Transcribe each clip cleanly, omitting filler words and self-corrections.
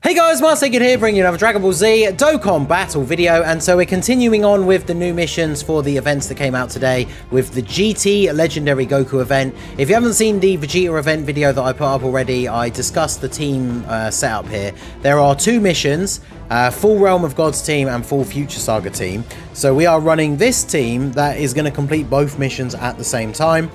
Hey guys, SAGA here, bringing you another Dragon Ball Z Dokkan battle video, and so we're continuing on with the new missions for the events that came out today with the GT Legendary Goku event. If you haven't seen the Vegeta event video that I put up already, I discussed the team setup here. There are two missions, full Realm of Gods team and full Future Saga team. So we are running this team that is going to complete both missions at the same time.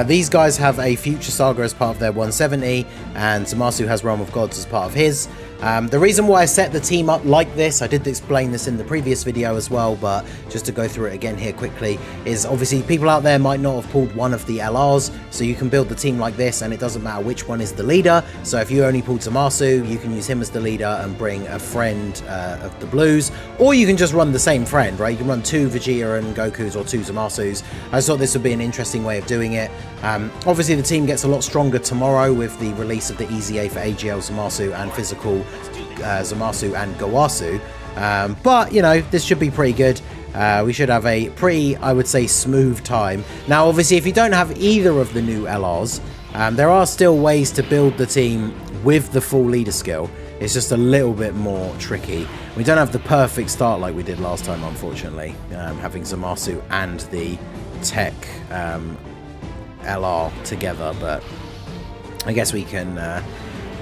These guys have a Future Saga as part of their 170, and Zamasu has Realm of Gods as part of his. The reason why I set the team up like this, I did explain this in the previous video as well, but just to go through it again here quickly, is obviously people out there might not have pulled one of the LRs, so you can build the team like this and it doesn't matter which one is the leader. So if you only pulled Zamasu, you can use him as the leader and bring a friend of the blues, or you can just run the same friend, right? You can run two Vegeta and Gokus or two Zamasus. I just thought this would be an interesting way of doing it. Obviously the team gets a lot stronger tomorrow with the release of the EZA for AGL Zamasu and physical Zamasu and Gowasu, but you know, this should be pretty good. We should have a pretty, I would say, smooth time. Now obviously if you don't have either of the new LRs, there are still ways to build the team with the full leader skill. It's just a little bit more tricky. We don't have the perfect start like we did last time, unfortunately, having Zamasu and the tech LR together, but I guess we can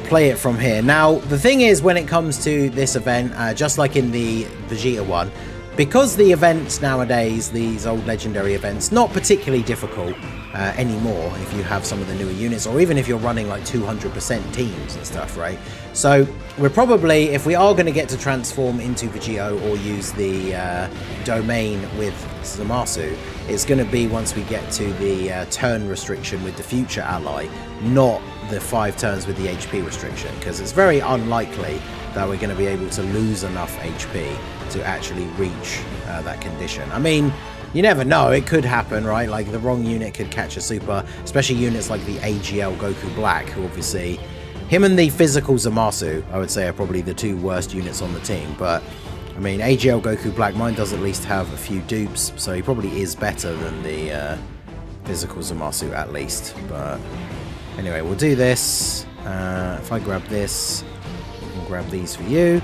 play it from here. Now the thing is, when it comes to this event, just like in the Vegeta one, because the events nowadays, these old legendary events, not particularly difficult anymore if you have some of the newer units, or even if you're running like 200% teams and stuff, right? So we're probably, if we are going to get to transform into Vegito or use the domain with Zamasu, it's going to be once we get to the turn restriction with the future ally, not the 5 turns with the HP restriction, because it's very unlikely that we're going to be able to lose enough HP to actually reach that condition. I mean, you never know, it could happen, right? Like the wrong unit could catch a super, especially units like the AGL Goku Black, who obviously, him and the physical Zamasu, I would say, are probably the two worst units on the team. But I mean, AGL Goku Black, mine does at least have a few dupes, so he probably is better than the physical Zamasu at least. But anyway, we'll do this. If I grab this, we can grab these for you.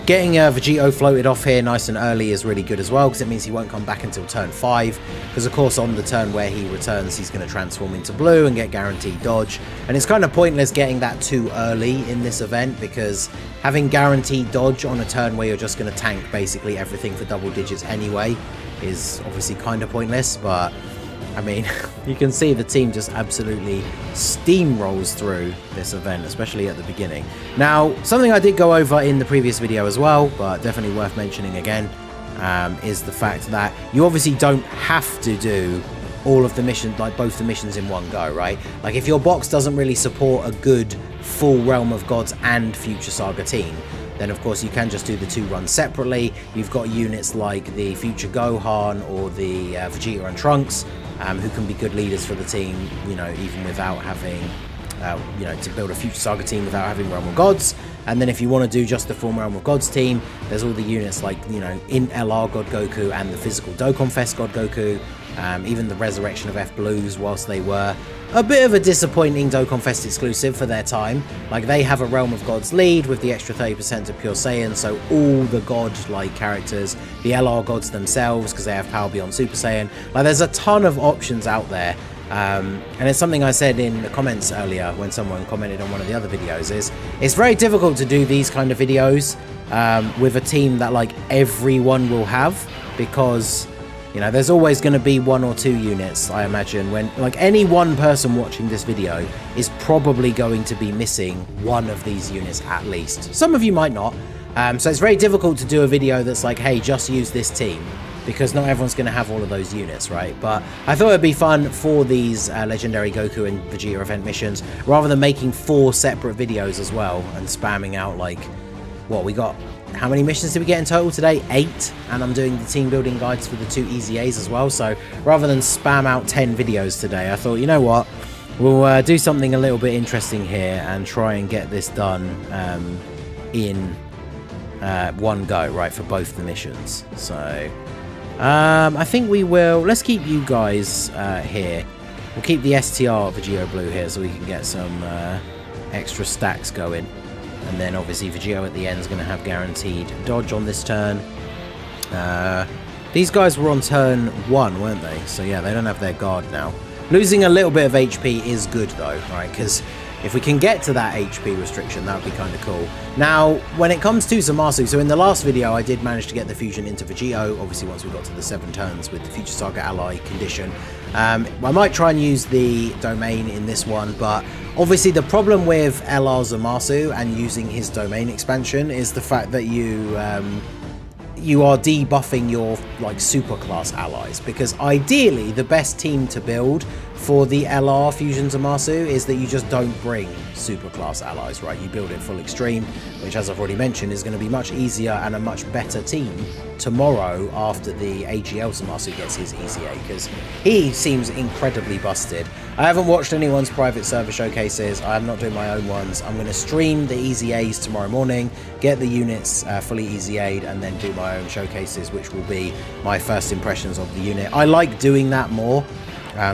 Getting Vegito floated off here nice and early is really good as well, because it means he won't come back until turn 5. Because of course on the turn where he returns, he's going to transform into blue and get guaranteed dodge. And it's kind of pointless getting that too early in this event, because having guaranteed dodge on a turn where you're just going to tank basically everything for double digits anyway is obviously kind of pointless. But I mean, you can see the team just absolutely steamrolls through this event, especially at the beginning. Now, something I did go over in the previous video as well, but definitely worth mentioning again, is the fact that you obviously don't have to do all of the missions, like both the missions in one go, right? Like if your box doesn't really support a good full Realm of Gods and Future Saga team, then of course you can just do the two runs separately. You've got units like the Future Gohan or the Vegeta and Trunks, who can be good leaders for the team, you know, even without having, you know, to build a Future Saga team without having Realm of Gods. And then if you want to do just the full Realm of Gods team, there's all the units like, you know, in LR God Goku and the physical Dokkan Fest God Goku, even the Resurrection of F Blues, whilst they were a bit of a disappointing Dokkan Fest exclusive for their time. Like, they have a Realm of Gods lead with the extra 30% of Pure Saiyan, so all the God-like characters, the LR Gods themselves, because they have power beyond Super Saiyan. Like, there's a ton of options out there. And it's something I said in the comments earlier when someone commented on one of the other videos, is it's very difficult to do these kind of videos with a team that like everyone will have, because you know, there's always going to be one or two units, I imagine, when like any one person watching this video is probably going to be missing one of these units at least. Some of you might not. So it's very difficult to do a video that's like, hey, just use this team, because not everyone's going to have all of those units, right? But I thought it'd be fun for these Legendary Goku and Vegeta event missions, rather than making 4 separate videos as well and spamming out like, what we got. How many missions did we get in total today? 8, and I'm doing the team building guides for the 2 EZAs as well. So rather than spam out 10 videos today, I thought, you know what, we'll do something a little bit interesting here and try and get this done in one go, right, for both the missions. So I think we will, let's keep you guys here. We'll keep the STR Vegito Blue here so we can get some extra stacks going. And then obviously Vegito at the end is going to have guaranteed dodge on this turn. These guys were on turn 1, weren't they? So yeah, they don't have their guard now. Losing a little bit of HP is good though, right? Because if we can get to that HP restriction, that would be kind of cool. Now, when it comes to Zamasu, so in the last video, I did manage to get the fusion into Vegito, obviously once we got to the 7 turns with the Future Saga Ally condition. I might try and use the domain in this one, but obviously the problem with LR Zamasu and using his domain expansion is the fact that you are debuffing your like super class allies, because ideally the best team to build for the LR Fusion Zamasu is that you just don't bring super class allies, right? You build it full extreme, which as I've already mentioned is going to be much easier and a much better team tomorrow after the AGL Zamasu gets his EZA, because he seems incredibly busted. I haven't watched anyone's private server showcases, I'm not doing my own ones. I'm going to stream the EZAs tomorrow morning, get the units fully EZA'd, and then do my own showcases, which will be my first impressions of the unit. I like doing that more.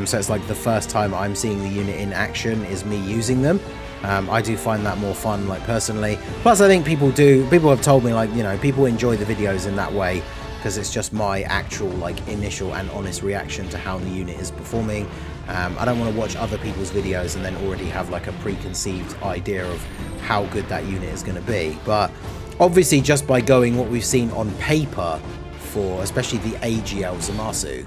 So it's like the first time I'm seeing the unit in action is me using them. I do find that more fun, like personally. Plus I think people have told me, like, you know, people enjoy the videos in that way because it's just my actual like initial and honest reaction to how the unit is performing. I don't want to watch other people's videos and then already have like a preconceived idea of how good that unit is going to be. But obviously just by going what we've seen on paper for especially the AGL Zamasu,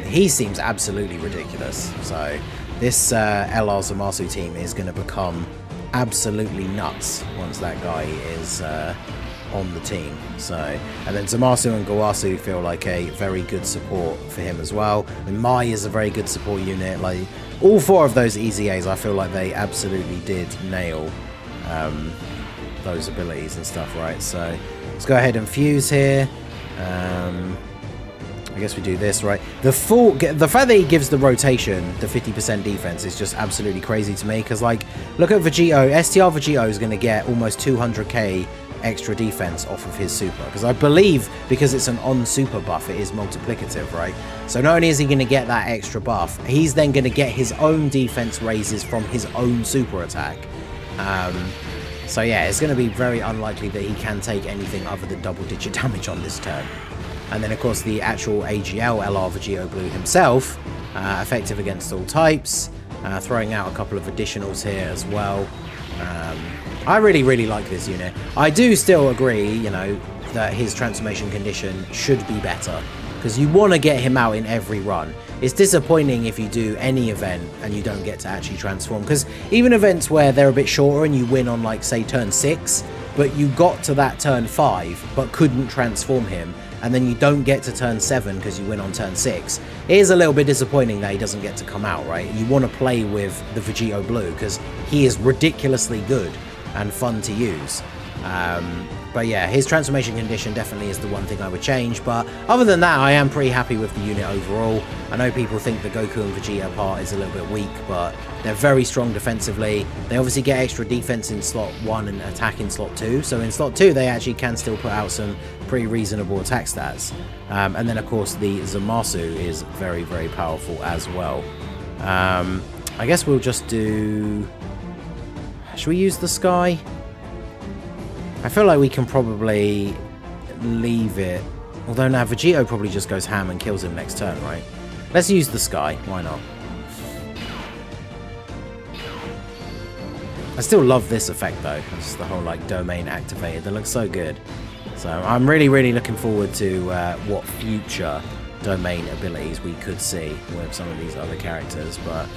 he seems absolutely ridiculous. So this LR Zamasu team is going to become absolutely nuts once that guy is on the team. So, and then Zamasu and Gowasu feel like a very good support for him as well. And Mai is a very good support unit. Like all 4 of those EZAs, I feel like they absolutely did nail those abilities and stuff, right? So let's go ahead and fuse here. I guess we do this, right? The fact that he gives the rotation, the 50% defense, is just absolutely crazy to me. Because, like, look at Vegito. STR Vegito is going to get almost 200k extra defense off of his super. Because I believe, because it's an on-super buff, it is multiplicative, right? So not only is he going to get that extra buff, he's then going to get his own defense raises from his own super attack. So yeah, it's going to be very unlikely that he can take anything other than double-digit damage on this turn. And then, of course, the actual AGL LR Vegito Blue himself, effective against all types, throwing out a couple of additionals here as well. I really, really like this unit. I do still agree, you know, that his transformation condition should be better, because you want to get him out in every run. It's disappointing if you do any event and you don't get to actually transform, because even events where they're a bit shorter and you win on, like, say, turn 6, but you got to that turn 5 but couldn't transform him, and then you don't get to turn 7 because you win on turn 6. It is a little bit disappointing that he doesn't get to come out, right? You want to play with the Vegito Blue because he is ridiculously good and fun to use. But yeah, his transformation condition definitely is the one thing I would change. But other than that, I am pretty happy with the unit overall. I know people think the Goku and Vegeta part is a little bit weak, but they're very strong defensively. They obviously get extra defense in slot 1 and attack in slot 2. So in slot 2, they actually can still put out some pretty reasonable attack stats. And then, of course, the Zamasu is very, very powerful as well. I guess we'll just do... Should we use the Sky? I feel like we can probably leave it. Although now Vegito probably just goes ham and kills him next turn, right? Let's use the Sky. Why not? I still love this effect though. It's the whole like domain activated. That looks so good. So I'm really, really looking forward to what future domain abilities we could see with some of these other characters. But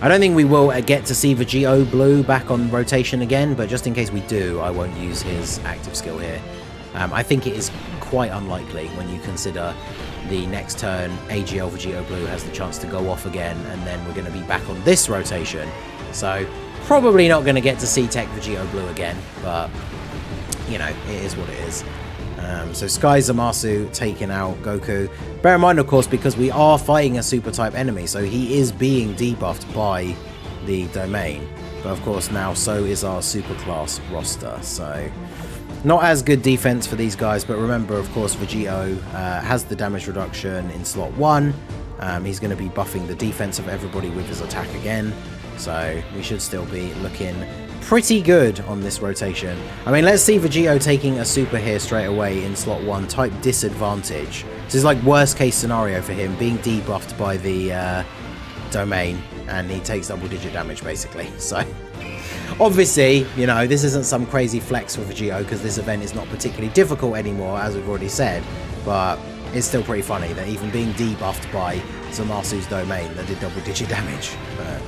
I don't think we will get to see Vegito Blue back on rotation again, but just in case we do, I won't use his active skill here. I think it is quite unlikely when you consider the next turn AGL Vegito Blue has the chance to go off again, and then we're going to be back on this rotation. So probably not going to get to see Tech Vegito Blue again, but you know, it is what it is. So Sky Zamasu taking out Goku. Bear in mind, of course, because we are fighting a super type enemy, so he is being debuffed by the domain. But of course now so is our super class roster. So not as good defense for these guys, but remember, of course, Vegito has the damage reduction in slot 1. He's going to be buffing the defense of everybody with his attack again. So we should still be looking pretty good on this rotation. I mean, let's see Vegito taking a super here straight away in slot 1, type disadvantage. This is like worst case scenario for him, being debuffed by the domain, and he takes double digit damage basically. So obviously, you know, this isn't some crazy flex for Vegito because this event is not particularly difficult anymore, as we've already said, but it's still pretty funny that even being debuffed by Zamasu's domain that did double digit damage. But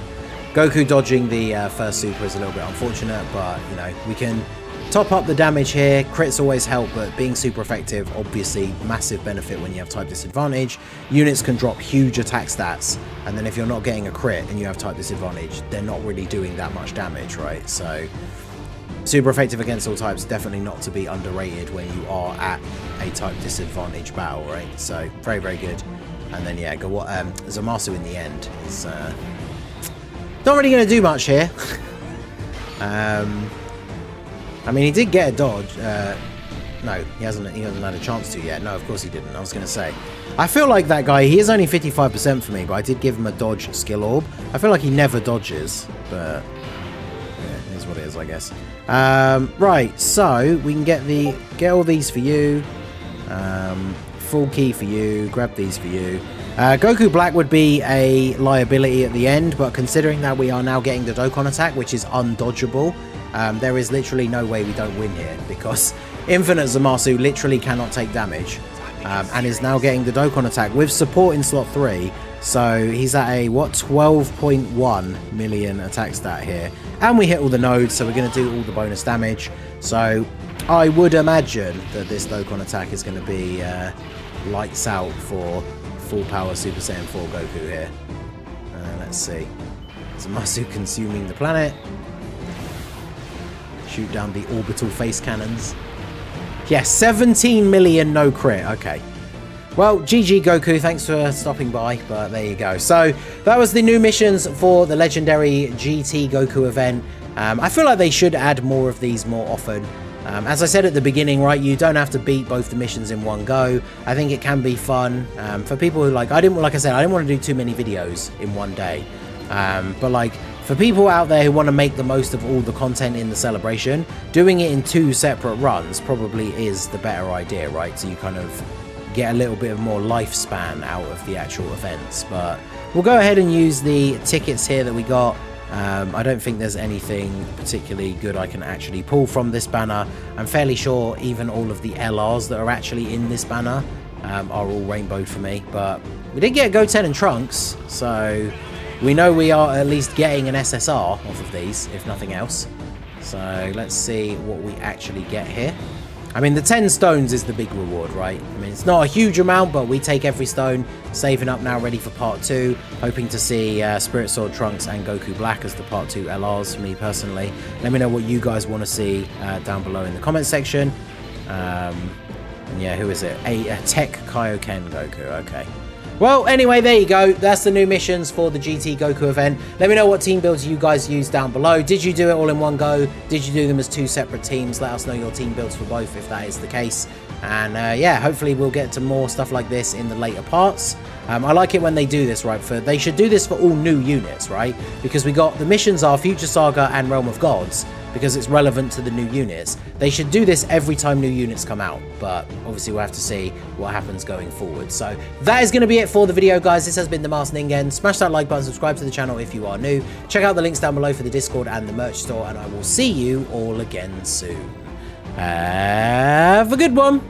Goku dodging the first super is a little bit unfortunate, but you know, we can top up the damage here. Crits always help, but being super effective, obviously massive benefit when you have type disadvantage. Units can drop huge attack stats, and then if you're not getting a crit and you have type disadvantage, they're not really doing that much damage, right? So super effective against all types, definitely not to be underrated when you are at a type disadvantage battle, right? So very, very good. And then yeah, Zamasu in the end is not really going to do much here. I mean, he did get a dodge. No, he hasn't had a chance to yet. No, of course he didn't. I was going to say, I feel like that guy, he is only 55% for me, but I did give him a dodge skill orb. I feel like he never dodges, but yeah, it is what it is, I guess. Right, so we can get all these for you. Full key for you. Grab these for you. Goku Black would be a liability at the end, but considering that we are now getting the Dokkan attack, which is undodgeable, there is literally no way we don't win here, because Infinite Zamasu literally cannot take damage, and is now getting the Dokkan attack with support in slot 3, so he's at a, what, 12.1 million attack stat here, and we hit all the nodes, so we're going to do all the bonus damage, so I would imagine that this Dokkan attack is going to be lights out for full power Super Saiyan 4 Goku here. Let's see. Zamasu consuming the planet. Shoot down the orbital face cannons. Yeah, 17 million no crit. Okay. Well, GG Goku, thanks for stopping by, but there you go. So, that was the new missions for the legendary GT Goku event. I feel like they should add more of these more often. As I said at the beginning, right, you don't have to beat both the missions in one go. I think it can be fun for people who like I didn't want to do too many videos in one day. But like for people out there who want to make the most of all the content in the celebration, doing it in 2 separate runs probably is the better idea, right? So you kind of get a little bit of more lifespan out of the actual events. But we'll go ahead and use the tickets here that we got. I don't think there's anything particularly good I can actually pull from this banner. I'm fairly sure even all of the LRs that are actually in this banner are all rainbowed for me, but we did get Goten and Trunks, so we know we are at least getting an SSR off of these, if nothing else. So let's see what we actually get here. I mean, the 10 stones is the big reward, right? I mean, it's not a huge amount, but we take every stone. Saving up now, ready for part 2. Hoping to see Spirit Sword Trunks and Goku Black as the part 2 LRs for me personally. Let me know what you guys want to see down below in the comment section. Yeah, who is it? A Tech Kaioken Goku, okay. Well, anyway, there you go. That's the new missions for the GT Goku event. Let me know what team builds you guys use down below. Did you do it all in one go? Did you do them as 2 separate teams? Let us know your team builds for both if that is the case. And yeah, hopefully we'll get to more stuff like this in the later parts. I like it when they do this, right? They should do this for all new units, right? Because we got the missions are Future Saga and Realm of Gods, because it's relevant to the new units. They should do this every time new units come out, but obviously we'll have to see what happens going forward. So that is going to be it for the video, guys. This has been the Masked Ningen. Smash that like button, subscribe to the channel if you are new. Check out the links down below for the Discord and the merch store, and I will see you all again soon. Have a good one.